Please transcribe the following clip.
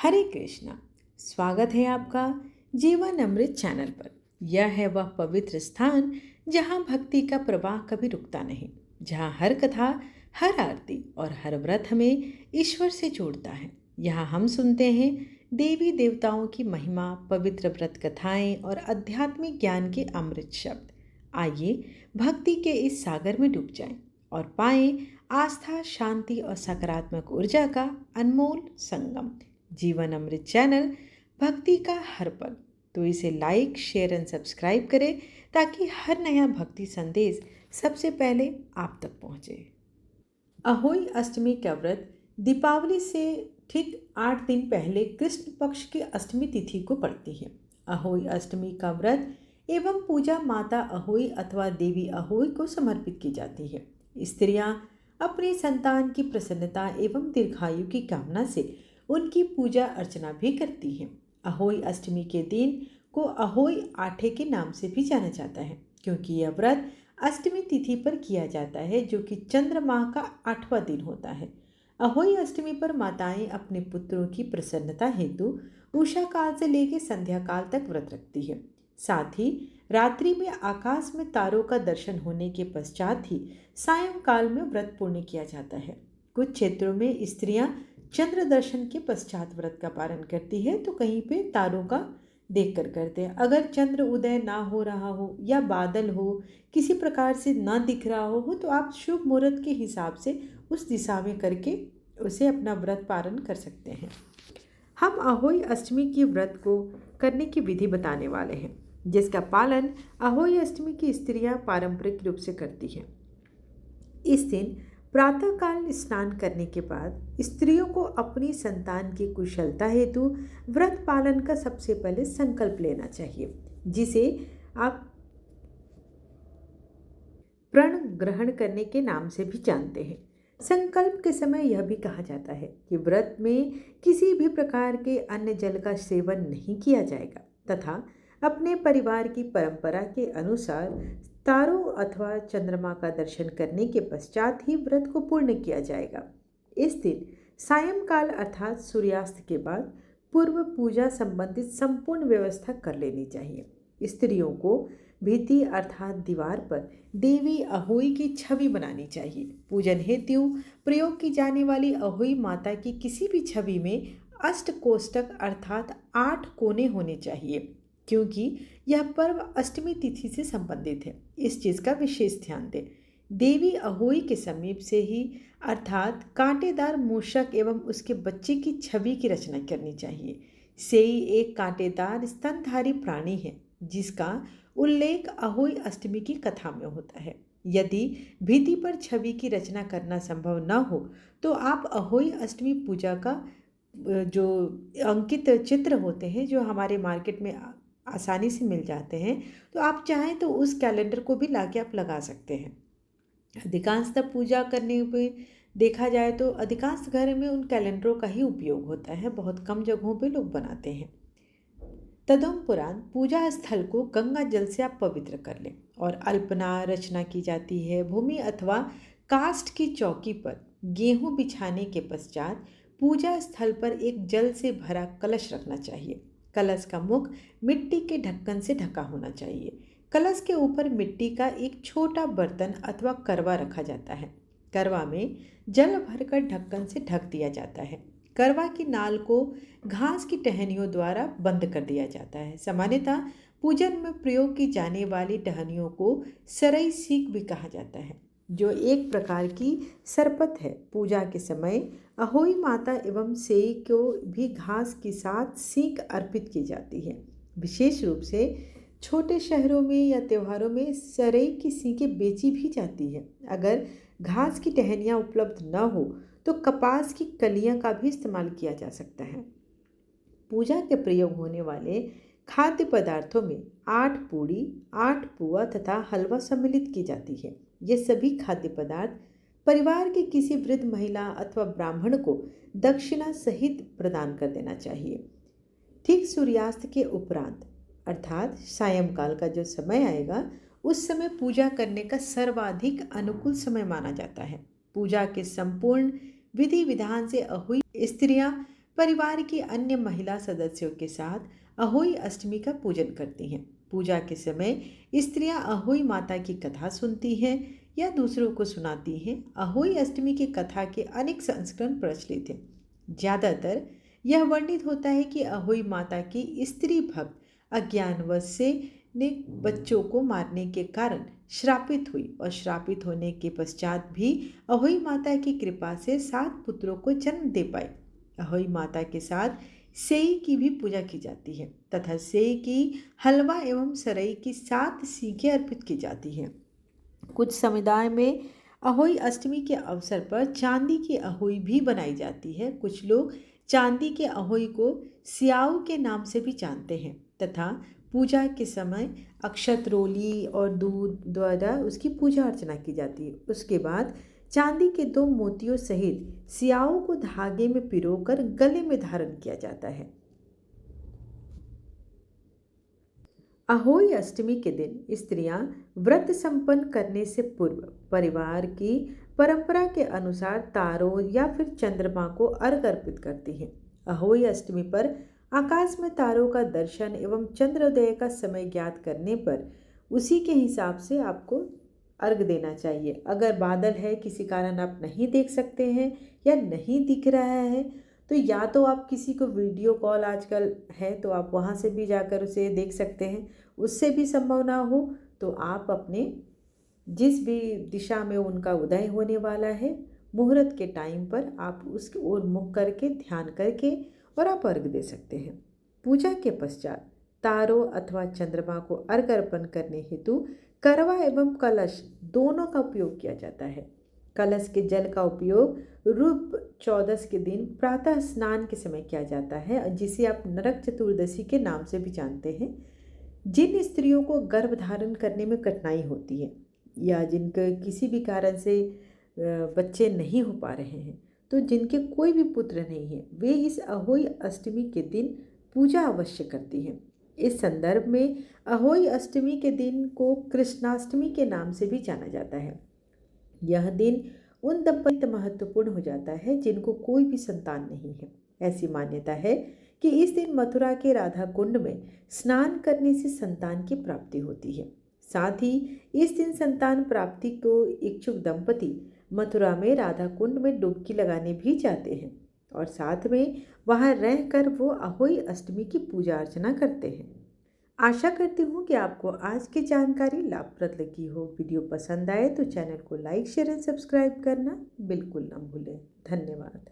हरे कृष्णा। स्वागत है आपका जीवन अमृत चैनल पर। यह है वह पवित्र स्थान जहाँ भक्ति का प्रवाह कभी रुकता नहीं, जहाँ हर कथा, हर आरती और हर व्रत हमें ईश्वर से जोड़ता है। यहाँ हम सुनते हैं देवी देवताओं की महिमा, पवित्र व्रत कथाएं और आध्यात्मिक ज्ञान के अमृत शब्द। आइए भक्ति के इस सागर में डूब जाएं और पाएं आस्था, शांति और सकारात्मक ऊर्जा का अनमोल संगम। जीवन अमृत चैनल, भक्ति का हर पल। तो इसे लाइक, शेयर एंड सब्सक्राइब करें ताकि हर नया भक्ति संदेश सबसे पहले आप तक पहुंचे। अहोई अष्टमी का व्रत दीपावली से ठीक 8 दिन पहले कृष्ण पक्ष की अष्टमी तिथि को पड़ती है। अहोई अष्टमी का व्रत एवं पूजा माता अहोई अथवा देवी अहोई को समर्पित की जाती है। स्त्रियां अपनी संतान की प्रसन्नता एवं दीर्घायु की कामना से उनकी पूजा अर्चना भी करती हैं। अहोई अष्टमी के दिन को अहोई आठे के नाम से भी जाना जाता है, क्योंकि यह व्रत अष्टमी तिथि पर किया जाता है, जो कि चंद्र माह का 8वां दिन होता है। अहोई अष्टमी पर माताएं अपने पुत्रों की प्रसन्नता हेतु उषा काल से लेकर संध्या काल तक व्रत रखती है। साथ ही रात्रि में आकाश में तारों का दर्शन होने के पश्चात ही सायंकाल में व्रत पूर्ण किया जाता है। कुछ क्षेत्रों में स्त्रियां चंद्र दर्शन के पश्चात व्रत का पालन करती है, तो कहीं पे तारों का देख कर करते हैं। अगर चंद्र उदय ना हो रहा हो या बादल हो, किसी प्रकार से ना दिख रहा हो तो आप शुभ मुहूर्त के हिसाब से उस दिशा में करके उसे अपना व्रत पालन कर सकते हैं। हम अहोई अष्टमी की व्रत को करने की विधि बताने वाले हैं, जिसका पालन अहोई अष्टमी की स्त्रियां पारंपरिक रूप से करती हैं। इस दिन प्रातःकाल स्नान करने के बाद स्त्रियों को अपनी संतान की कुशलता हेतु व्रत पालन का सबसे पहले संकल्प लेना चाहिए, जिसे आप प्रण ग्रहण करने के नाम से भी जानते हैं। संकल्प के समय यह भी कहा जाता है कि व्रत में किसी भी प्रकार के अन्न जल का सेवन नहीं किया जाएगा तथा अपने परिवार की परंपरा के अनुसार तारों अथवा चंद्रमा का दर्शन करने के पश्चात ही व्रत को पूर्ण किया जाएगा। इस दिन सायंकाल अर्थात सूर्यास्त के बाद पूर्व पूजा संबंधित संपूर्ण व्यवस्था कर लेनी चाहिए। स्त्रियों को भित्ति अर्थात दीवार पर देवी अहोई की छवि बनानी चाहिए। पूजन हेतु प्रयोग की जाने वाली अहोई माता की किसी भी छवि में अष्टकोष्ठक अर्थात 8 कोने होने चाहिए, क्योंकि यह पर्व अष्टमी तिथि से संबंधित है। इस चीज़ का विशेष ध्यान दें। देवी अहोई के समीप से ही अर्थात कांटेदार मूषक एवं उसके बच्चे की छवि की रचना करनी चाहिए। सेई एक कांटेदार स्तनधारी प्राणी है, जिसका उल्लेख अहोई अष्टमी की कथा में होता है। यदि भित्ति पर छवि की रचना करना संभव न हो तो आप अहोई अष्टमी पूजा का जो अंकित चित्र होते हैं, जो हमारे मार्केट में आसानी से मिल जाते हैं, तो आप चाहें तो उस कैलेंडर को भी लाके आप लगा सकते हैं। अधिकांशतः पूजा करने में देखा जाए तो अधिकांश घर में उन कैलेंडरों का ही उपयोग होता है, बहुत कम जगहों पे लोग बनाते हैं। तदुपरांत पूजा स्थल को गंगा जल से आप पवित्र कर लें और अल्पना रचना की जाती है। भूमि अथवा काष्ठ की चौकी पर गेहूं बिछाने के पश्चात पूजा स्थल पर एक जल से भरा कलश रखना चाहिए। कलश का मुख मिट्टी के ढक्कन से ढका होना चाहिए। कलश के ऊपर मिट्टी का एक छोटा बर्तन अथवा करवा रखा जाता है। करवा में जल भरकर ढक्कन से ढक दिया जाता है। करवा की नाल को घास की टहनियों द्वारा बंद कर दिया जाता है। सामान्यतः पूजन में प्रयोग की जाने वाली टहनियों को सरई सीख भी कहा जाता है, जो एक प्रकार की सरपत है। पूजा के समय अहोई माता एवं सेई को भी घास के साथ सीख अर्पित की जाती है। विशेष रूप से छोटे शहरों में या त्योहारों में सरई की सीखें बेची भी जाती है। अगर घास की टहनियाँ उपलब्ध न हो तो कपास की कलियां का भी इस्तेमाल किया जा सकता है। पूजा के प्रयोग होने वाले खाद्य पदार्थों में 8 पूड़ी, 8 पुआ तथा हलवा सम्मिलित की जाती है। ये सभी खाद्य पदार्थ परिवार की किसी वृद्ध महिला अथवा ब्राह्मण को दक्षिणा सहित प्रदान कर देना चाहिए। ठीक सूर्यास्त के उपरांत अर्थात सायंकाल का जो समय आएगा, उस समय पूजा करने का सर्वाधिक अनुकूल समय माना जाता है। पूजा के संपूर्ण विधि विधान से अहोई स्त्रियां परिवार की अन्य महिला सदस्यों के साथ अहोई अष्टमी का पूजन करती हैं। पूजा के समय स्त्रियां अहोई माता की कथा सुनती हैं या दूसरों को सुनाती हैं। अहोई अष्टमी की कथा के अनेक संस्करण प्रचलित हैं। ज़्यादातर यह वर्णित होता है कि अहोई माता की स्त्री भक्त अज्ञानवश से ने बच्चों को मारने के कारण श्रापित हुई और श्रापित होने के पश्चात भी अहोई माता की कृपा से 7 पुत्रों को जन्म दे पाई। अहोई माता के साथ सेई की भी पूजा की जाती है तथा सेई की हलवा एवं सरई की 7 सीखें अर्पित की जाती हैं। कुछ समुदाय में अहोई अष्टमी के अवसर पर चांदी की अहोई भी बनाई जाती है। कुछ लोग चांदी के अहोई को सियाओ के नाम से भी जानते हैं तथा पूजा के समय अक्षत रोली और दूध द्वारा उसकी पूजा अर्चना की जाती है। उसके बाद चांदी के 2 मोतियों सहित सियाओं को धागे में पिरोकर गले में धारण किया जाता है। अहोई अष्टमी के दिन स्त्रियां व्रत संपन्न करने से पूर्व परिवार की परंपरा के अनुसार तारों या फिर चंद्रमा को अर्घ अर्पित करती हैं। अहोई अष्टमी पर आकाश में तारों का दर्शन एवं चंद्रोदय का समय ज्ञात करने पर उसी के हिसाब से आपको अर्घ देना चाहिए। अगर बादल है, किसी कारण आप नहीं देख सकते हैं या नहीं दिख रहा है, तो या तो आप किसी को वीडियो कॉल आजकल है तो आप वहाँ से भी जाकर उसे देख सकते हैं। उससे भी संभव ना हो तो आप अपने जिस भी दिशा में उनका उदय होने वाला है मुहूर्त के टाइम पर आप उसकी ओर मुख करके ध्यान करके और आप अर्घ दे सकते हैं। पूजा के पश्चात तारों अथवा चंद्रमा को अर्घ अर्पण करने हेतु करवा एवं कलश दोनों का उपयोग किया जाता है। कलश के जल का उपयोग रूप चौदस के दिन प्रातः स्नान के समय किया जाता है, जिसे आप नरक चतुर्दशी के नाम से भी जानते हैं। जिन स्त्रियों को गर्भ धारण करने में कठिनाई होती है या जिनके किसी भी कारण से बच्चे नहीं हो पा रहे हैं, तो जिनके कोई भी पुत्र नहीं है, वे इस अहोई अष्टमी के दिन पूजा अवश्य करती हैं। इस संदर्भ में अहोई अष्टमी के दिन को कृष्णाष्टमी के नाम से भी जाना जाता है। यह दिन उन दंपति महत्वपूर्ण हो जाता है जिनको कोई भी संतान नहीं है। ऐसी मान्यता है कि इस दिन मथुरा के राधा कुंड में स्नान करने से संतान की प्राप्ति होती है। साथ ही इस दिन संतान प्राप्ति को इच्छुक दंपति मथुरा में राधा कुंड में डुबकी लगाने भी जाते हैं और साथ में वहां रहकर वो अहोई अष्टमी की पूजा अर्चना करते हैं। आशा करती हूँ कि आपको आज की जानकारी लाभप्रद लगी हो। वीडियो पसंद आए तो चैनल को लाइक शेयर एंड सब्सक्राइब करना बिल्कुल न भूलें। धन्यवाद।